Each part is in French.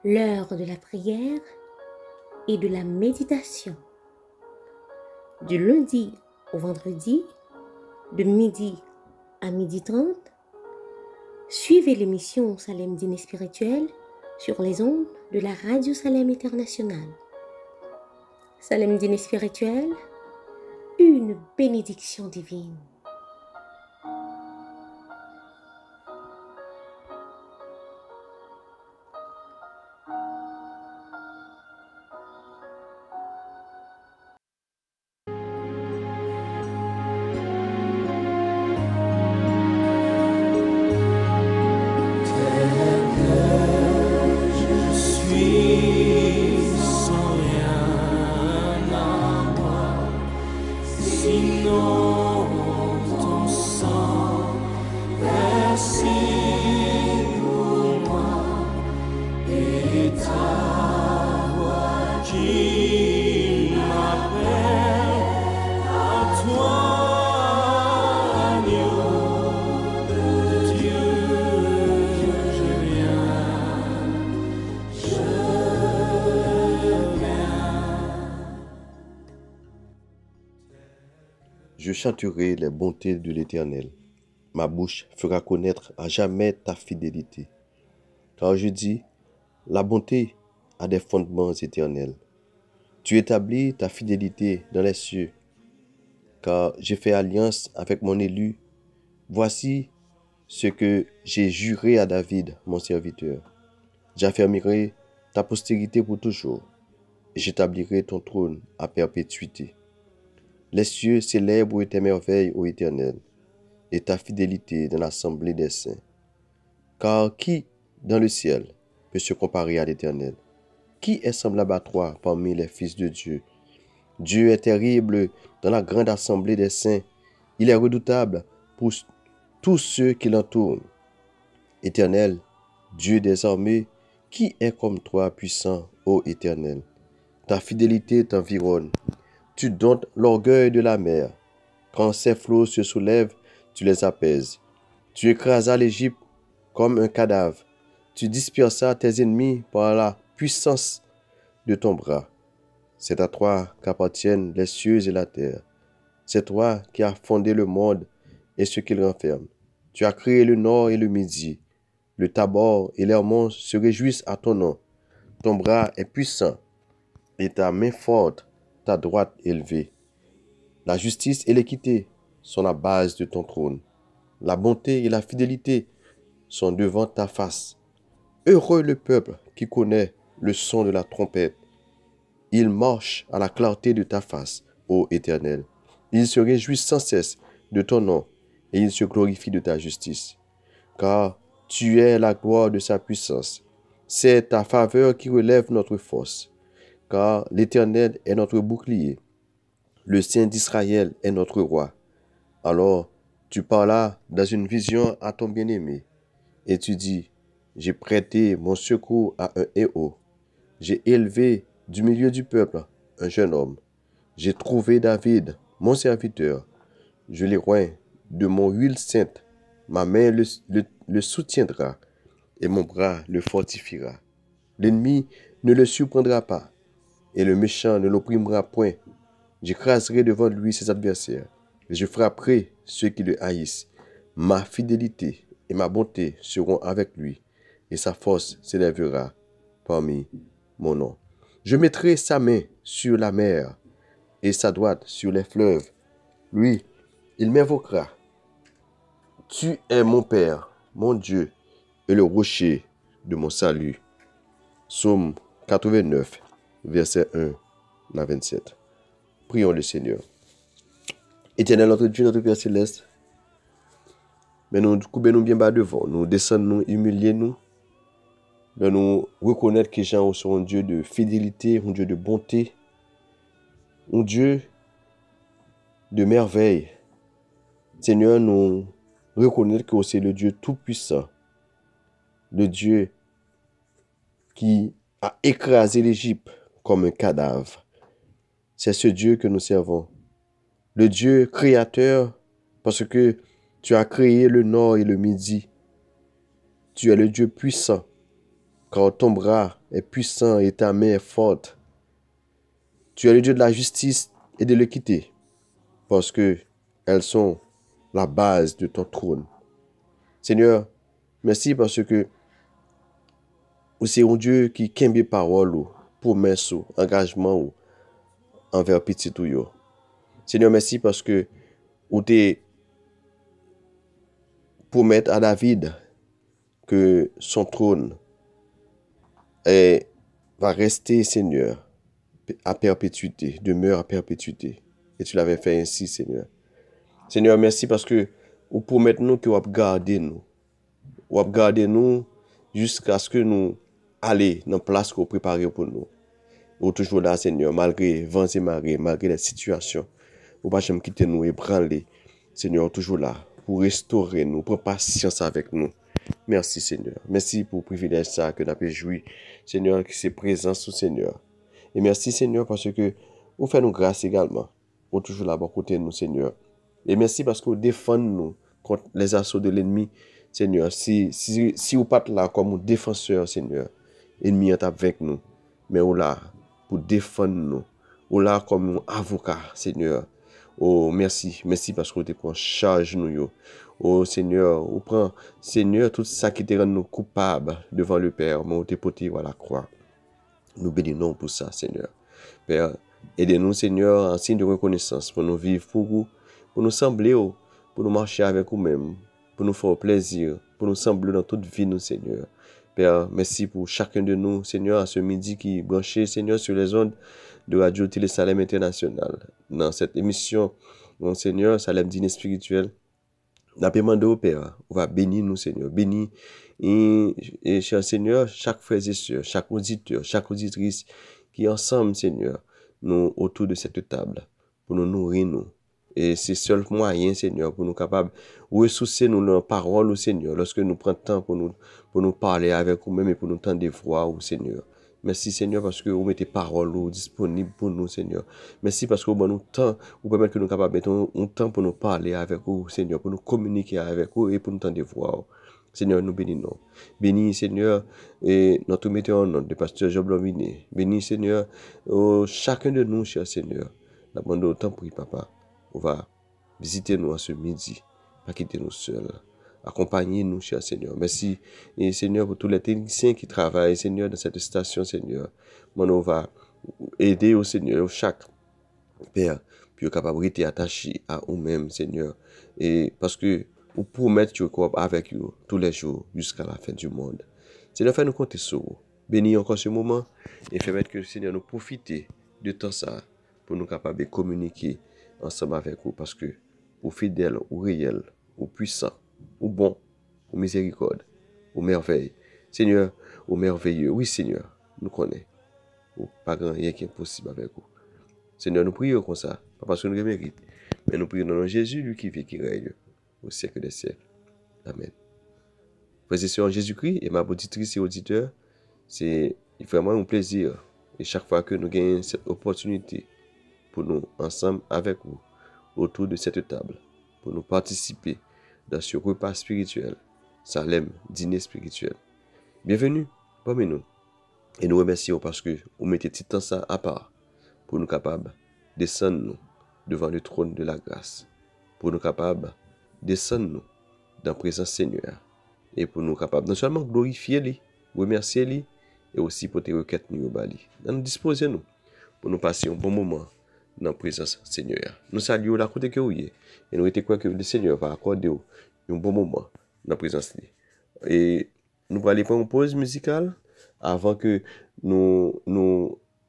l'heure de la prière et de la méditation. Du lundi au vendredi, de midi à 12h30, suivez l'émission Salem Dîner Spirituel sur les ondes de la Radio Salem Internationale. Salem Dîner Spirituel, une bénédiction divine. Je chanterai les bontés de l'Éternel. Ma bouche fera connaître à jamais ta fidélité. Car je dis, la bonté a des fondements éternels. Tu établis ta fidélité dans les cieux. Car j'ai fait alliance avec mon élu. Voici ce que j'ai juré à David, mon serviteur. J'affermirai ta postérité pour toujours, et j'établirai ton trône à perpétuité. Les cieux célèbrent tes merveilles, ô Éternel, et ta fidélité dans l'assemblée des saints. Car qui, dans le ciel, peut se comparer à l'Éternel? Qui est semblable à toi parmi les fils de Dieu? Dieu est terrible dans la grande assemblée des saints. Il est redoutable pour tous ceux qui l'entourent. Éternel, Dieu des armées, qui est comme toi puissant, ô Éternel? Ta fidélité t'environne. Tu domptes l'orgueil de la mer. Quand ses flots se soulèvent, tu les apaises. Tu écrasas l'Égypte comme un cadavre. Tu dispersas tes ennemis par la puissance de ton bras. C'est à toi qu'appartiennent les cieux et la terre. C'est toi qui as fondé le monde et ce qu'il renferme. Tu as créé le nord et le midi. Le Tabor et l'Hermon se réjouissent à ton nom. Ton bras est puissant et ta main forte, ta droite élevée. La justice et l'équité sont la base de ton trône. La bonté et la fidélité sont devant ta face. Heureux le peuple qui connaît le son de la trompette. Il marche à la clarté de ta face, ô Éternel. Il se réjouit sans cesse de ton nom et il se glorifie de ta justice. Car tu es la gloire de sa puissance. C'est ta faveur qui relève notre force. Car l'Éternel est notre bouclier. Le Saint d'Israël est notre roi. Alors tu parlas dans une vision à ton bien-aimé, et tu dis, j'ai prêté mon secours à un héros. J'ai élevé du milieu du peuple un jeune homme. J'ai trouvé David, mon serviteur. Je l'ai oint de mon huile sainte. Ma main le soutiendra, et mon bras le fortifiera. L'ennemi ne le surprendra pas, et le méchant ne l'opprimera point. J'écraserai devant lui ses adversaires, et je frapperai ceux qui le haïssent. Ma fidélité et ma bonté seront avec lui, et sa force s'élèvera parmi mon nom. Je mettrai sa main sur la mer, et sa droite sur les fleuves. Lui, il m'invoquera. Tu es mon Père, mon Dieu, et le rocher de mon salut. Psaume 89, verset 1 à 27. Prions le Seigneur. Éternel notre Dieu, notre Père céleste, mais nous coupons bien bas devant, nous descendons, nous humilier nous, mais nous reconnaître que Jean est un Dieu de fidélité, un Dieu de bonté, un Dieu de merveille. Seigneur, nous reconnaître que c'est le Dieu tout-puissant, le Dieu qui a écrasé l'Égypte comme un cadavre. C'est ce Dieu que nous servons. Le Dieu créateur, parce que tu as créé le nord et le midi. Tu es le Dieu puissant. car ton bras est puissant et ta main est forte. Tu es le Dieu de la justice et de l'équité, parce que elles sont la base de ton trône. Seigneur, merci parce que c'est un Dieu qui kembe parole ou promesse ou engagement ou envers petit ou yo. Seigneur, merci parce que ou te promettre à David que son trône va rester, Seigneur, à perpétuité, demeure à perpétuité. Et tu l'avais fait ainsi, Seigneur. Seigneur, merci parce que vous promettez nous que vous allez garder nous. Vous allez garder nous jusqu'à ce que nous allions dans la place que vous préparez pour nous. Vous êtes toujours là, Seigneur, malgré vents et marées, malgré les situations. Vous ne pouvez jamais quitter nous et branler. Seigneur, vous êtes toujours là pour restaurer nous, pour patience avec nous. Merci, Seigneur. Merci pour le privilège ça que nous avons joui. Seigneur, que c'est présent sous Seigneur. Et merci, Seigneur, parce que vous faites nous grâce également. Vous êtes toujours là pour côté de nous, Seigneur. Et merci parce que vous défendez nous contre les assauts de l'ennemi, Seigneur. Si vous n'êtes là comme un défenseur, Seigneur, l'ennemi est avec nous. Mais vous là pour défendre nous. Vous là comme un avocat, Seigneur. Oh, merci. Merci parce que vous prenez charge nous. Oh, Seigneur, vous prenez, Seigneur, tout ça qui te rend nous coupables devant le Père. Mais vous te portez à la croix. Nous bénissons pour ça, Seigneur. Père, aidez-nous, Seigneur, en signe de reconnaissance pour nous vivre pour vous, pour nous sembler, pour nous marcher avec vous-même, pour nous faire plaisir, pour nous sembler dans toute vie, nous, Seigneur. Père, merci pour chacun de nous, Seigneur, à ce midi qui est branché, Seigneur, sur les ondes de Radio Télé Salem International. Dans cette émission, mon Seigneur, Salem Dîner Spirituel, nous demandé au Père, on va bénir nous, Seigneur, bénir et cher Seigneur, chaque frère et sœur, chaque auditeur, chaque auditrice qui est ensemble, Seigneur, nous autour de cette table, pour nous nourrir, nous. Et c'est seul moyen, Seigneur, pour nous capables de ressourcer nous dans parole, Seigneur, lorsque nous prenons temps pour nous parler avec vous-même et pour nous entendre des voix, Seigneur. Merci, Seigneur, parce que vous mettez parole disponible pour nous, Seigneur. Merci parce que vous nous temps, vous permettez que nous capables de mettre un temps pour nous parler avec vous, Seigneur, pour nous communiquer avec vous et pour nous entendre des voix. Seigneur, nous bénissons. Bénis, Seigneur, et notre metteur en nom de pasteur Job Lominé. Bénis, Seigneur, chacun de nous, cher Seigneur. Nous demandons autant pour papa. On va visiter nous à ce midi. Pas quitter nous seuls. Accompagnez-nous, cher Seigneur. Merci, et Seigneur, pour tous les techniciens qui travaillent, Seigneur, dans cette station, Seigneur. On va aider au Seigneur, chaque Père, puis capable de attaché à nous-mêmes, Seigneur. Et parce que vous promettez que vous avec vous tous les jours jusqu'à la fin du monde. Seigneur, fais-nous compter sur vous. Bénis encore ce moment et fais mettre que le Seigneur nous profite de tout ça pour nous capables de communiquer ensemble avec vous parce que vous fidèle, ou réel, ou puissant, ou bon, ou miséricorde, ou merveille. Seigneur, ou merveilleux. Oui, Seigneur, nous connaissons. Ou pas grand rien qui est possible avec vous. Seigneur, nous prions comme ça, pas parce que nous le méritons, mais nous prions dans le nom de Jésus, lui qui vit, qui règne au siècle des siècles. Amen. Frères et sœurs en Jésus-Christ et ma auditrice et auditeur, c'est vraiment un plaisir. Et chaque fois que nous gagnons cette opportunité pour nous, ensemble avec vous, autour de cette table, pour nous participer dans ce repas spirituel, Salem, dîner spirituel. Bienvenue parmi nous. Et nous remercions parce que vous mettez tout temps ça à part pour nous capables de descendre nous devant le trône de la grâce, pour nous capables de descendre nous dans la présence Seigneur et pour nous capables non seulement glorifier lui, remercier lui et aussi pour tes requêtes nous au bali. Nous disposer nous pour nous passer un bon moment dans la présence Seigneur. Nous saluons la côté que vous êtes et nous étions quoi que le Seigneur va accorder un bon moment dans la présence lui. Et nous allons aller prendre une pause musicale avant que nous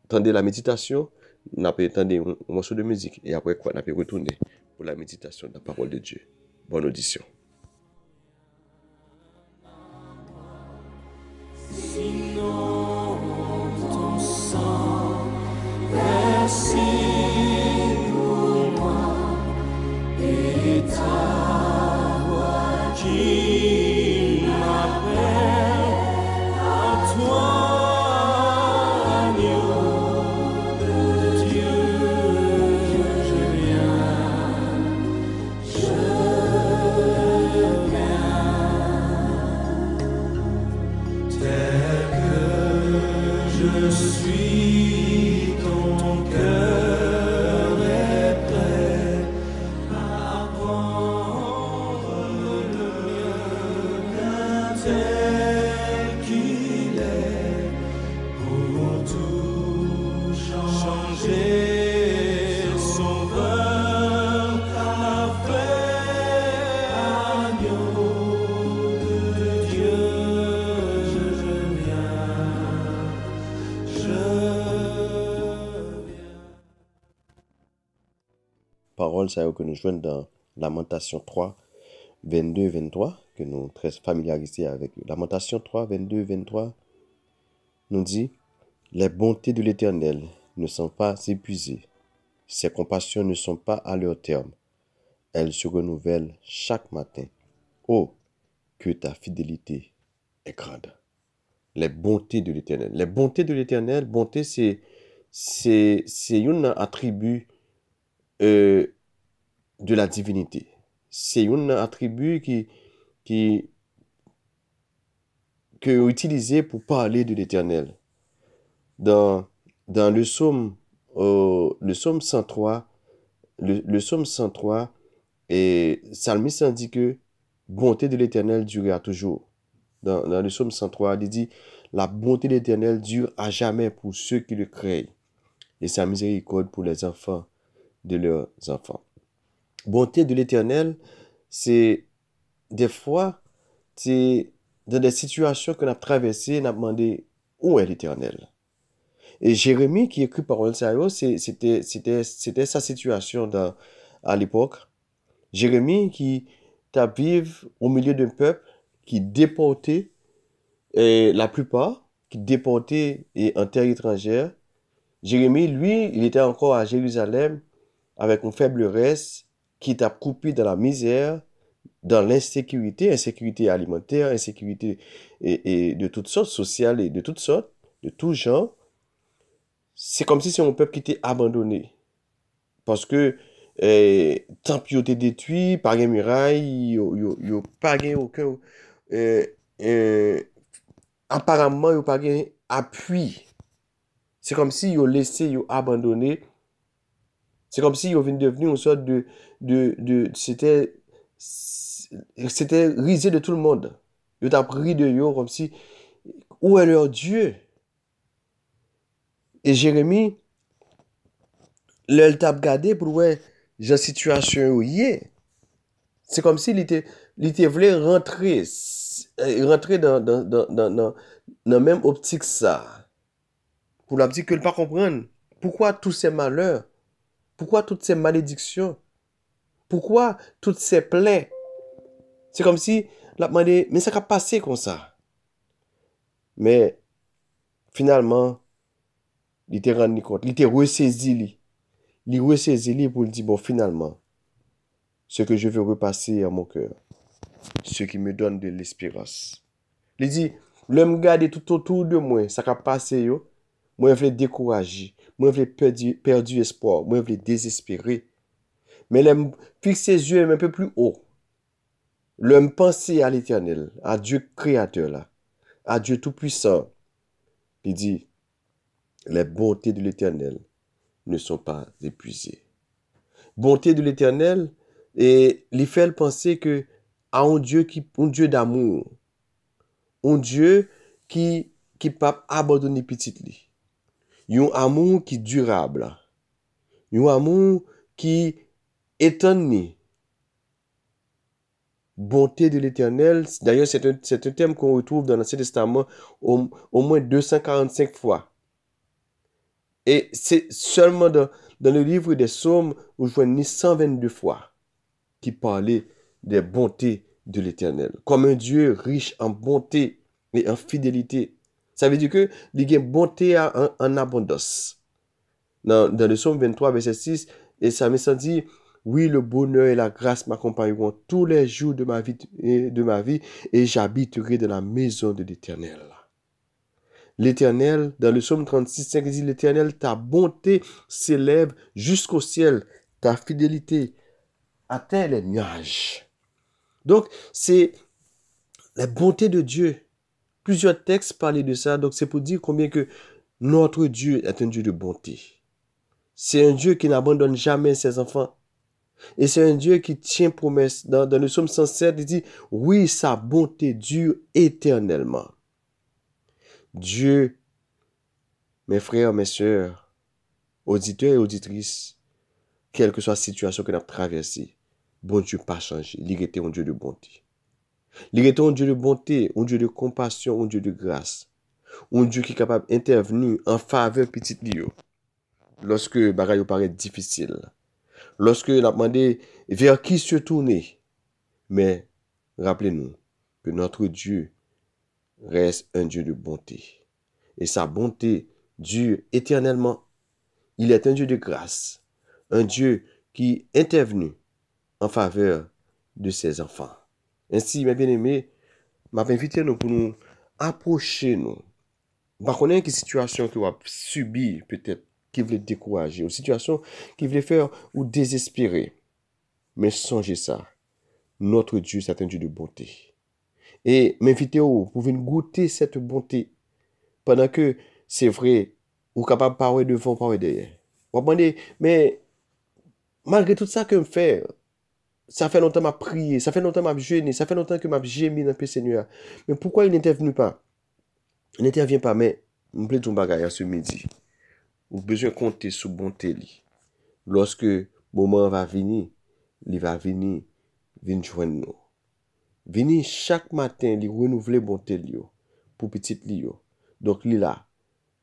tendions la méditation. Nous allons attendre un morceau de musique et après quoi, nous allons retourner pour la méditation de la parole de Dieu. Bonne audition. Sinon ton sang versé pour moi et ta voix qui m'appelle à toi. Je suis ton cœur est prêt à prendre le mien tel qu'il est pour tout changer. Sauveur, parfait, agneau de Dieu, je viens. Parole, ça que nous jouons dans Lamentation 3, 22, 23, que nous sommes très familiarisés avec. Lamentation 3, 22, 23, nous dit, les bontés de l'Éternel ne sont pas épuisées. Ses compassions ne sont pas à leur terme. Elles se renouvellent chaque matin. Oh, que ta fidélité est grande. Les bontés de l'Éternel. Les bontés de l'Éternel, bonté, c'est un attribut de la divinité. C'est un attribut qui est utilisé pour parler de l'Éternel. Dans le psaume 103, le psaume 103, et Psalmiste dit que bonté de l'Éternel durera toujours. Dans le psaume 103, il dit la bonté de l'Éternel dure à jamais pour ceux qui le craignent, et sa miséricorde pour les enfants de leurs enfants. Bonté de l'Éternel, c'est des fois, c'est dans des situations qu'on a traversées, on a demandé où est l'Éternel. Et Jérémie qui écrit Parole Sayo, c'était sa situation à l'époque. Jérémie qui vivait au milieu d'un peuple qui déportait, la plupart, qui déportait en terre étrangère. Jérémie, lui, il était encore à Jérusalem avec un faible reste qui t'a coupé dans la misère, dans l'insécurité, insécurité alimentaire, insécurité et de toutes sortes, sociales et de toutes sortes, de tout genre. C'est comme si c'est un peuple qui était abandonné. Parce que tant qu'il était détruit, par les murailles, il n'y a pas aucun... apparemment, il n'y a pas appui. C'est comme si ils ont laissé, ils ont abandonné. C'est comme si ils venaient devenir une sorte c'était risé de tout le monde. Ils ont pris de eux comme si, où est leur Dieu? Et Jérémie, l'elle t'a regardé pour voir la situation où il est. C'est comme s'il était voulu rentrer dans la même optique ça. Pour la dire que ne pas comprendre pourquoi tous ces malheurs, pourquoi toutes ces malédictions, pourquoi toutes ces plaies. C'est comme si la demandé, mais ça a passé comme ça. Mais finalement, il était rendu compte, il était ressaisi. Il ressaisi pour lui dire, bon, finalement, ce que je veux repasser à mon cœur, ce qui me donne de l'espérance. Il dit, l'homme garde tout autour de moi, ça a passé, yo. Moi, je veux décourager, moi, je veux perdu espoir, moi, je veux désespérer. Mais l'homme fixe ses yeux un peu plus haut. L'homme penser à l'Éternel, à Dieu créateur, là, à Dieu tout-puissant. Il dit, les bontés de l'Éternel ne sont pas épuisées. Bonté de l'Éternel, et il fait penser que à un Dieu d'amour, un Dieu qui pas abandonner petit li. Un amour qui durable, un amour qui étonné. Bonté de l'Éternel, d'ailleurs c'est un thème qu'on retrouve dans l'Ancien Testament au moins 245 fois. Et c'est seulement dans le livre des Psaumes où je vois 122 fois qui parlait des bontés de l'Éternel. Comme un Dieu riche en bonté et en fidélité. Ça veut dire que il y a une bonté en abondance. Dans le Psaume 23, verset 6, et ça me dit, oui, le bonheur et la grâce m'accompagneront tous les jours de ma vie, et j'habiterai dans la maison de l'Éternel. L'Éternel, dans le psaume 36, 5, il dit, l'Éternel, ta bonté s'élève jusqu'au ciel, ta fidélité atteint les nuages. Donc, c'est la bonté de Dieu. Plusieurs textes parlaient de ça, donc c'est pour dire combien que Notre Dieu est un Dieu de bonté. C'est un Dieu qui n'abandonne jamais ses enfants. Et c'est un Dieu qui tient promesse. Dans le psaume 107, il dit, oui, sa bonté dure éternellement. Dieu, mes frères, mes sœurs, auditeurs et auditrices, quelle que soit la situation que nous avons traversée, bon Dieu pas changé. Il était un Dieu de bonté. Il était un Dieu de bonté, un Dieu de compassion, un Dieu de grâce. Un Dieu qui est capable d'intervenir en faveur de petit Lio. Lorsque les choses paraissent difficiles. Lorsque on a demandé vers qui se tourner. Mais rappelez-nous que notre Dieu reste un Dieu de bonté. Et sa bonté dure éternellement. Il est un Dieu de grâce. Un Dieu qui est intervenu en faveur de ses enfants. Ainsi, mes bien-aimés, m'a invité nous pour nous approcher nous. Par contre, une situation que vous avez subi peut-être, qui voulait décourager, une situation qui voulait faire ou désespérer. Mais songez ça. Notre Dieu, c'est un Dieu de bonté. Et m'invitez pour venir goûter cette bonté. Pendant que c'est vrai, vous êtes capable de parler devant, parler derrière. Vous demandez, mais malgré tout ça que je fais, ça fait longtemps que je prié, ça fait longtemps que je jeûné, ça fait longtemps que je gémi dans le Seigneur. Mais pourquoi il n'intervient pas? Il n'intervient pas, mais je me ton bagage ce midi. Vous avez besoin de compter sur bonté. Lorsque le moment va venir, il va venir joindre nous. Venir chaque matin, il renouveler bonté pour petit Lio. Donc, il est là.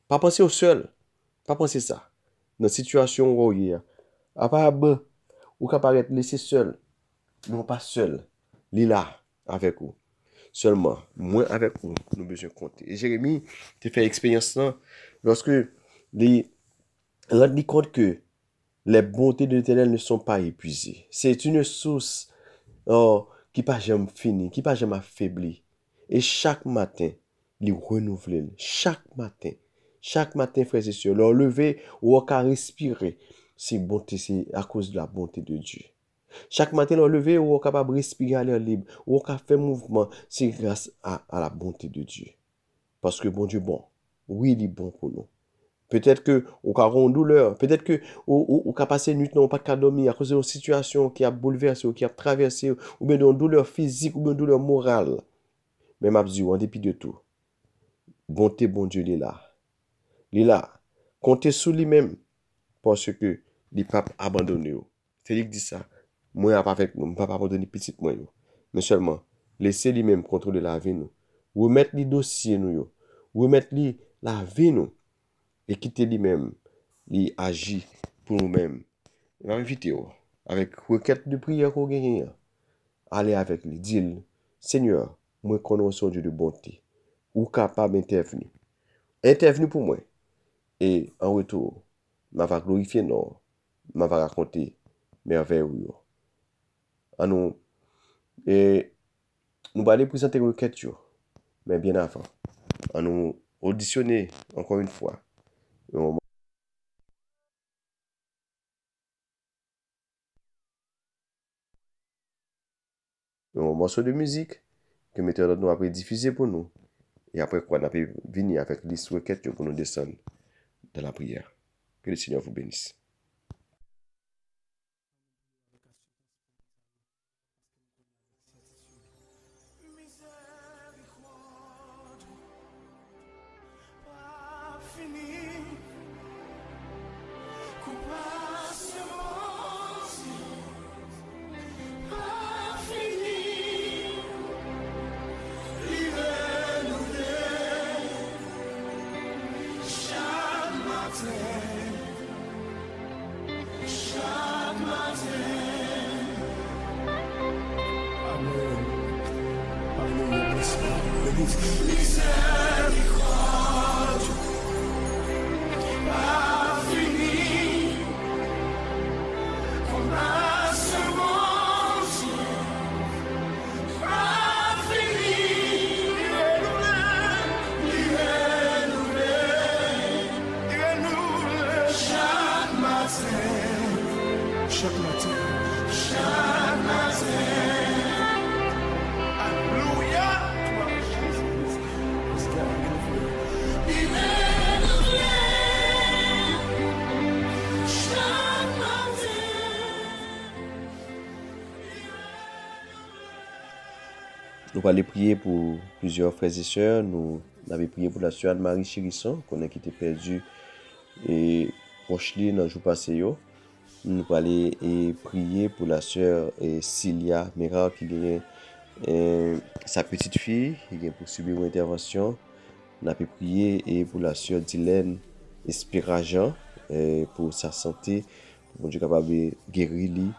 Pas penser au seul. Pas penser ça. Dans la situation où il y a. À part bon, ou capable être laissé seul. Non pas seul. Il est là avec vous. Seulement, moi avec vous, nous avons besoin de compter. Et Jérémie, tu fait expérience là, lorsque il rend compte que les bontés de l'Éternel ne sont pas épuisées. C'est une source qui pas jamais fini, qui pas jamais affaibli. Et chaque matin, il renouvelle. Chaque matin, frères et sœurs, leur lever ou à respirer, c'est bonté, c'est à cause de la bonté de Dieu. Chaque matin, leur lever ou capable de respirer à l'air libre, ou faire mouvement, c'est grâce à la bonté de Dieu. Parce que bon Dieu bon, oui, il est bon pour nous. Peut-être que on a une douleur, peut-être que on a passé une nuit non pas qu'à dormir à cause d'une situation qui a bouleversé ou qui a traversé ou bien d'une douleur physique ou bien d'une douleur morale. Mais m'a dit en dépit de tout, bonté bon Dieu il est là. Il est là. Comptez sur lui-même parce que il pas abandonné. C'est lui qui dit ça. Moi pas avec nous, pas abandonner petit moi. Mais seulement laissez lui-même contrôler la vie nous. Remettre les dossiers nous. Remettre lui la vie nous. Et quitter lui-même, il agit pour nous-mêmes. Il va inviter avec requête de prière qu'on gagne. Allez avec lui, dis-le, Seigneur, moi connais son Dieu de bonté, ou capable d'intervenir. Intervenir pour moi. Et en retour, je vais glorifier non, je vais raconter merveille. Et nous allons aller présenter une requête, mais bien avant, on nous auditionner encore une fois. Un morceau de musique que Metteur nous a diffusé pour nous. Et après quoi, on a pu venir avec l'histoire requête pour nous descendre dans la prière. Que le Seigneur vous bénisse. nous allons prier pour plusieurs frères et sœurs. Nous avons prié pour la sœur Anne-Marie Chérisson, qu'on a qui était perdue et proche dans le jour passé. Nous allons aller prier pour la sœur Cilia Mera qui est sa petite fille qui est pour subir une intervention. Nous avons prié et pour la sœur Dylan Espirajan pour sa santé, pour Dieu capable de guérir lui.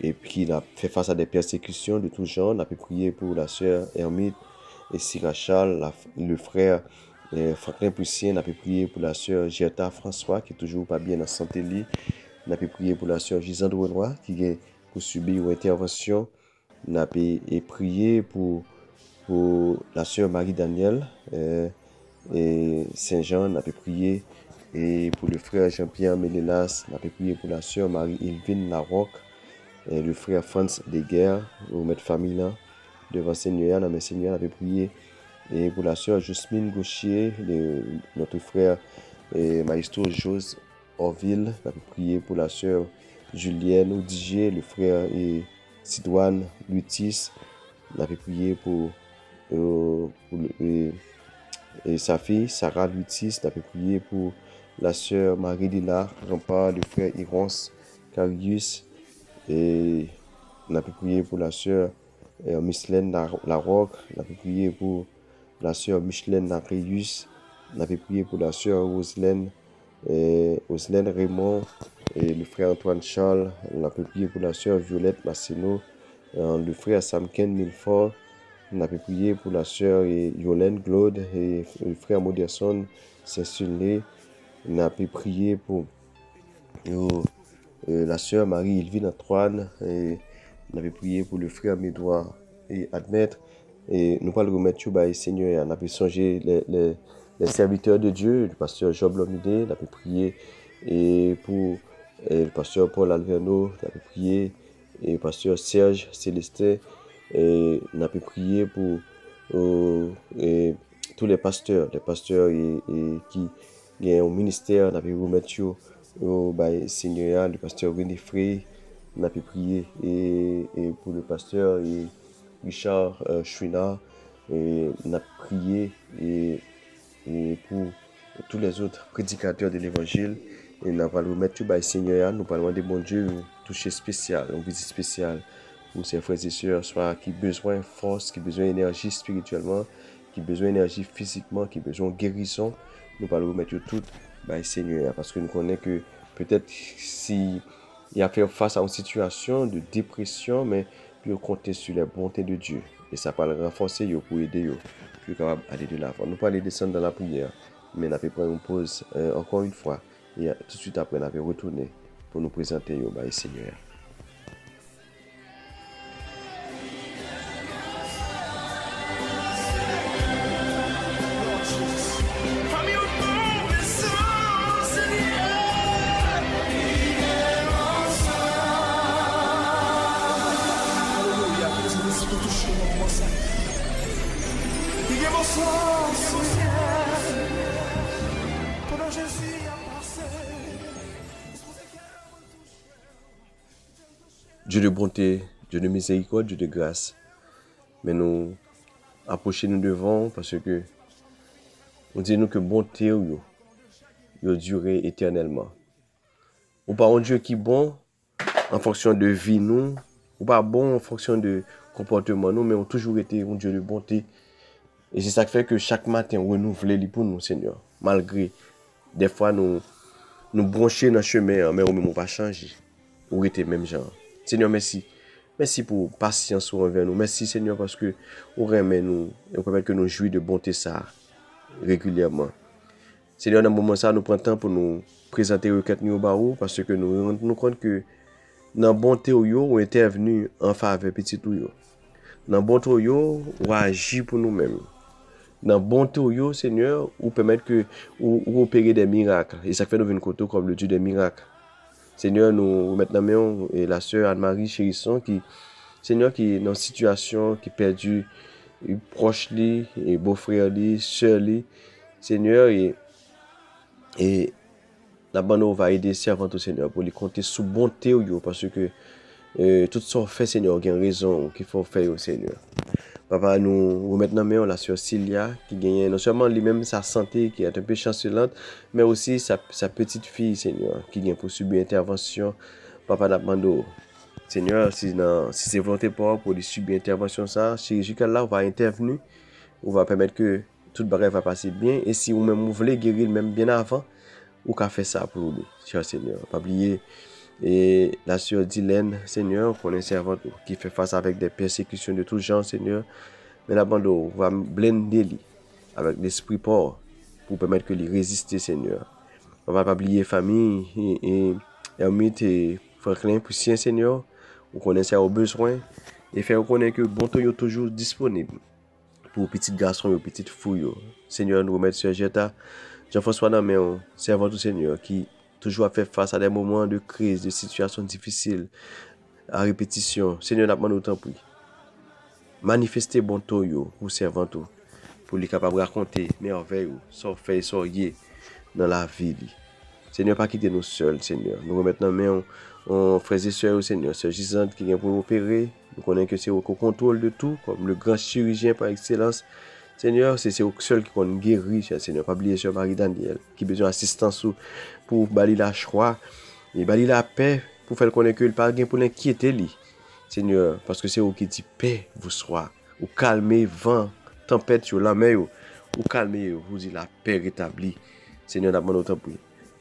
Et puis il a fait face à des persécutions de tout genre. On a pu prier pour la sœur Hermite et Sirachal, le frère Franklin Poussien. On a pu prier pour la sœur Gerta François qui est toujours pas bien en santé. On a pu prier pour la sœur Gisande Renoir qui est pour subir une intervention. On a pu prier pour la sœur Marie-Danielle et Saint-Jean. On a pu prier et pour le frère Jean-Pierre Mélélas. On a pu prier pour la sœur Marie-Ilvine Larocque. Et le frère Franz Deguerre, au maître famille là, devant Seigneur, dans mes Seigneur, avait prié. Et pour la sœur Jasmine Gauchier, notre frère Maestro Jose Orville, avait prié pour la sœur Julienne Odigier, le frère Sidoine Lutis, avait prié pour sa fille Sarah Lutis, avait prié pour la sœur Marie Lila Rampart, le frère Irons Carius. Et on a pu prier pour la sœur Micheline Larocque, on a pu prier pour la sœur Micheline Narius, on a pu prier pour la sœur Roselaine Raymond et le frère Antoine Charles, on a pu prier pour la sœur Violette Masseno, le frère Samken Milford, on a pu prier pour la sœur Yolène Claude et le frère Moderson Saint-Sulé, on a pu prier pour la sœur Marie-Ilvine Antoine, et on avait prié pour le frère Médouard et Admettre. Et nous allons remettre tout au Seigneur. On avait songé les serviteurs de Dieu, le pasteur Job Lomidé, on avait prié et pour le pasteur Paul Alverno, on avait prié et le pasteur Serge Célestin, et on avait prié pour tous les pasteurs qui ont un ministère, on avait remettre au Seigneur, le pasteur René Frey, on a pu prier et pour le pasteur Richard Chouinard, on a prié et pour tous les autres prédicateurs de l'évangile, et on va remettre tout au Seigneur. Nous parlons de bon Dieu, toucher spécial, une visite spéciale pour ces frères et sœurs, soit qui ont besoin de force, qui ont besoin d'énergie spirituellement, qui ont besoin d'énergie physiquement, qui ont besoin de guérison. Nous allons remettre tout Seigneur, parce que nous connaissons que peut-être si il a fait face à une situation de dépression, mais puis compter sur la bonté de Dieu, et ça va le renforcer pour aider puis capable d'aller de l'avant. Nous pas aller descendre dans la prière, mais on a fait prendre une pause encore une fois, et tout de suite après on avait retourné pour nous présenter Seigneur. Dieu de bonté, Dieu de miséricorde, Dieu de grâce. Mais nous approchons nous devant parce que on dit nous que bonté yo durer éternellement. Ou pas un Dieu qui est bon en fonction de vie nous, ou pas bon en fonction de comportement nous, mais on toujours été un Dieu de bonté. Et c'est ça qui fait que chaque matin on renouvelle pour nous, Seigneur. Malgré des fois nous brancher dans le chemin, mais on ne va pas changer. Ou était même genre. Seigneur, merci. Merci pour patience envers nous. Merci, Seigneur, parce que vous remet nous et vous permettez que nous jouions de bonté ça régulièrement. Seigneur, dans ce moment ça, nous prenons temps pour nous présenter requête nous au barreau, parce que nous rendons compte que dans la bonté, on est intervenu en faveur de petit tout. Dans la bonté, on agit pour nous-mêmes. Dans la bonté, Seigneur, vous permettez que vous opérez des miracles. Et ça fait nous venir côté comme le Dieu des miracles. Seigneur, nous mettons main et la sœur Anne-Marie Chérisson Seigneur, qui est dans une situation, qui est perdu proche lui, et beau-frère lui, sœur lui. Seigneur, et la bande va aider servant au Seigneur pour lui compter sous bonté parce que tout ce qu'on fait, Seigneur, il y a une raison qu'il faut faire au Seigneur. Papa, nous remettons dans main la sœur Cilia, qui gagne non seulement lui-même sa santé, qui est un peu chancelante, mais aussi sa petite fille, Seigneur, qui vient pour subir intervention. Papa, nous demandons, Seigneur, si c'est volonté pour lui subir intervention, ça, chirurgical là, on va intervenir, on va permettre que toute barrière va passer bien, et si vous-même vous voulez guérir même bien avant, vous pouvez faire ça pour nous, cher Seigneur. Pas oublier. Et la sœur Dylan, Seigneur, qu'on est servante qui fait face avec des persécutions de tout genre, Seigneur. Mais la bande va blender lui avec l'esprit fort pour permettre que lui résister, Seigneur. On va pas oublier famille et Hermite et Franklin pour sien, Seigneur. On connaît ça au besoin et faire connaître que bon temps est toujours disponible pour petits garçons et petites filles. Seigneur, nous remettons sur Jetta, Jean-François Namé, servant du Seigneur qui toujours à faire face à des moments de crise, de situations difficiles, à répétition. Seigneur, n'a pas nous temps pour manifester bon temps pour servant pour les capables de raconter merveilles, sans fait, sans yé dans la vie. Seigneur, pas quitter nous seuls, Seigneur. Nous remettons main en frères et sœurs, Seigneur. Sœur Gisante qui vient pour opérer. Nous connaissons que c'est au contrôle de tout, comme le grand chirurgien par excellence. Seigneur, c'est au seul qui peut guérir, Seigneur. Pas oublier Sœur Marie-Daniel, qui a besoin d'assistance pour balayer la joie et balayer la paix, pour faire connaître qu'il n'y a pas de pour l'inquiéter, lui. Seigneur, parce que c'est vous qui dit paix vous soit, ou calmez vent, tempête sur la mer, ou calmez, vous dit la paix rétablie. Seigneur, n'a pas autant pour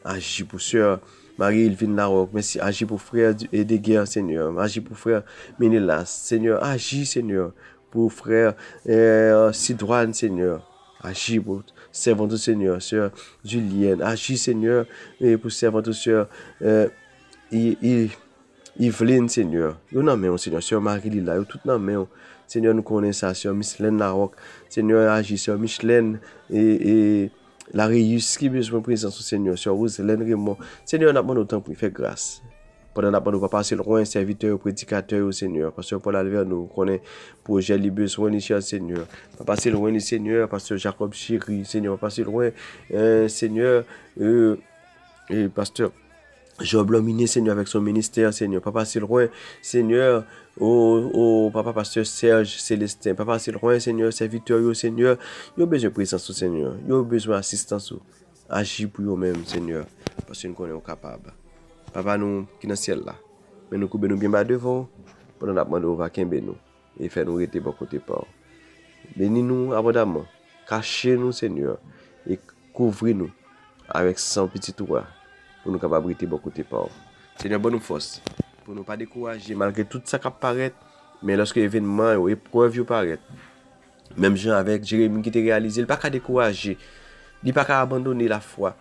agir pour Sœur Marie-Elvine Larocque, merci, agis pour frère Edéguer, Seigneur, agis pour frère Ménélas, Seigneur, agis, Seigneur, pour frère Sidouane, Seigneur. Agis pour servant du Seigneur, sœur Julienne. Agis, Seigneur, et pour servant de sœur Yveline, Seigneur. Nous n'en Seigneur, sœur Marie-Lila, tout n'en Seigneur, nous connaissons ça, sœur Micheline Larocque. Seigneur, agis, sœur Micheline et la Réus qui besoin de présence au Seigneur, sœur Roselène Raymond. Seigneur, n'a pas autant pour faire grâce. Pendant la nous va passer loin, serviteur, prédicateur au Seigneur. Pasteur Paul Albert, nous connaît projet les besoins, les chers Seigneur. Va passer loin, les Seigneur. Pasteur Jacob Chéri, Seigneur, va passer loin, Seigneur, Pasteur Job Lominé, Seigneur, avec son ministère, Seigneur. Pas passer loin, Seigneur, Papa Pasteur Serge Célestin. Pas passer loin, Seigneur, serviteur, Seigneur. Il a besoin de présence au Seigneur. Il a besoin d'assistance. Agis pour eux-mêmes, Seigneur. Parce que nous connaissons capables. Papa nous qui dans le ciel là. Mais nous coupons nous bien bas devant. Pendant la demande, on va kembe nous. Et faire nous rester bon côté par. Bénis-nous abondamment. Cachez-nous, Seigneur. Et couvrez-nous avec 100 petits toits. Pour nous capables de rester bon côté par. Seigneur, bonne force. Pour nous pas décourager malgré tout ça qui apparaît. Mais lorsque l'événement ou épreuve paraît. Même Jean avec Jérémie qui t'a réalisé, il n'a pas qu'à décourager. Il n'a pas qu'à abandonner la foi.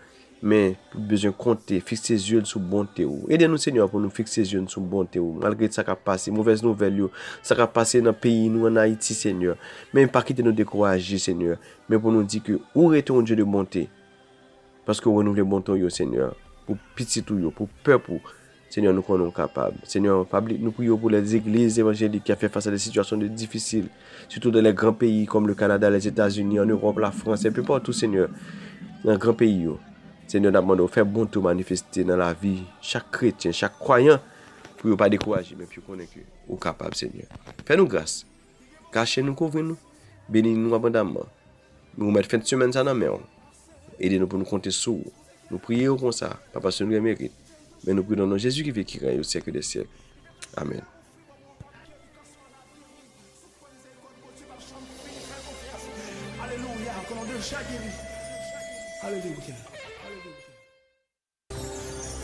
Mais pour besoin de compter, fixer les yeux sur bonté. Aidez-nous, Seigneur, pour nous fixer les yeux sur bonté. Malgré ça qui a passé, mauvaise nouvelle, ça qui a passé dans le pays, nous en Haïti, Seigneur. Même pas quitter nous décourager, Seigneur. Mais pour nous dire que où est ton Dieu de bonté? Parce que nous voulons bon temps, Seigneur. Pour petit tout, pour peuple. Seigneur, nous sommes capables. Seigneur, nous prions pour les églises évangéliques qui ont fait face à des situations difficiles. Surtout dans les grands pays comme le Canada, les États-Unis, en Europe, la France, et peu partout, Seigneur. Dans les grands pays, Seigneur, nous demandons de faire bon tout manifester dans la vie, chaque chrétien, chaque croyant, pour ne pas décourager, mais pour qu'on est capable, Seigneur. Fais-nous grâce. Cachez-nous, couvrez-nous. Bénis-nous abondamment. Nous mettons fin de semaine ça dans la main. Aidez-nous pour nous compter sur vous. Nous prions comme ça, pas parce que nous le méritons, mais nous prions dans Jésus qui vit, qui règne au siècle des siècles. Amen. Alléluia, que l'on déjà guéri. Alléluia.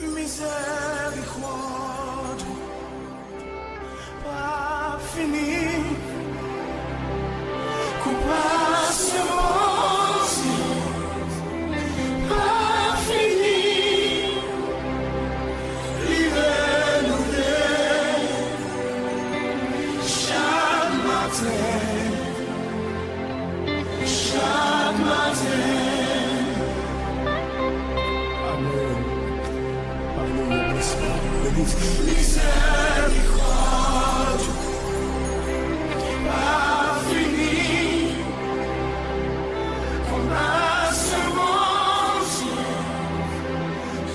Miséricorde, pas fini, compassion, pas fini, renouvelé chaque matin, chaque matin. Miséricorde, pas fini, comme la semence,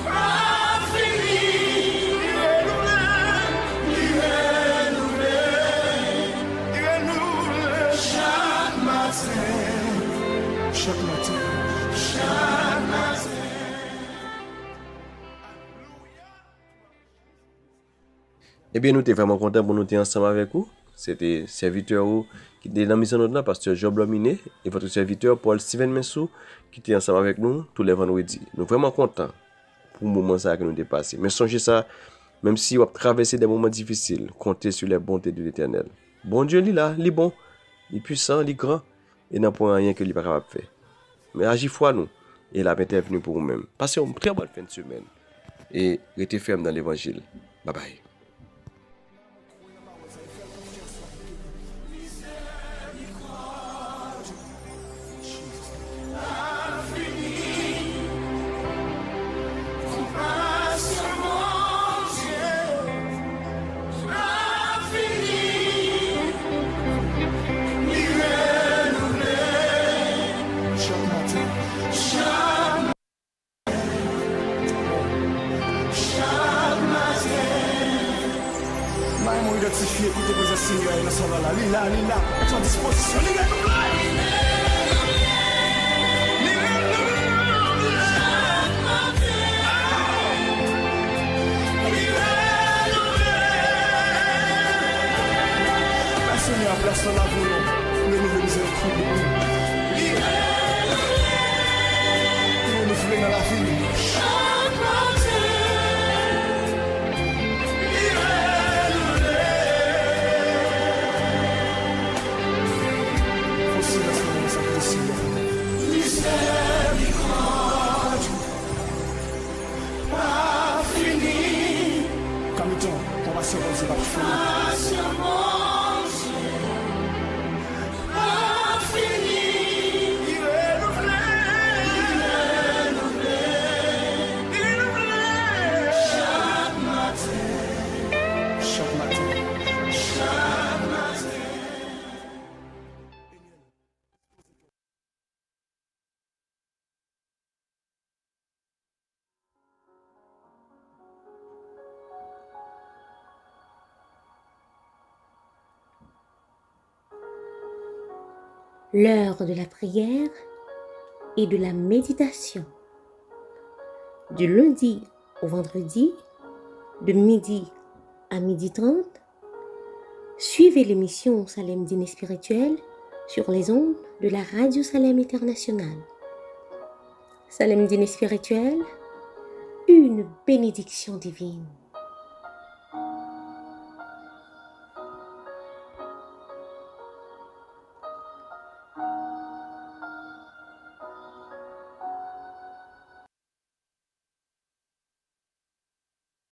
pas fini, renouvelé Chaque matin. Eh bien, nous sommes vraiment contents pour nous être ensemble avec vous. C'était serviteur qui était dans la mission de pasteur Job Lominé et votre serviteur Paul Steven Mensou qui était ensemble avec nous tous les vendredis. Nous sommes vraiment contents pour le moment ça que nous dépassons. Mais songez ça, même si vous traversez des moments difficiles, comptez sur les bontés de l'Éternel. Bon Dieu, il est là, il est bon, il est puissant, il est grand et n'a pas rien que il n'est pas capable de faire. Mais agis foi nous et il a intervenu pour vous-même. Passez une très bonne fin de semaine et restez ferme dans l'évangile. Bye bye. Identifié, écoutez vos assignes, il sont là, il est là, à disposition, il est là. La Seigneur place dans la vie, le nouveau miséricorde. Il est renouvelé dans la vie. L'heure de la prière et de la méditation. Du lundi au vendredi, de midi à 12h30, suivez l'émission Salem Dîner Spirituel sur les ondes de la Radio Salem Internationale. Salem Dîner Spirituel, une bénédiction divine.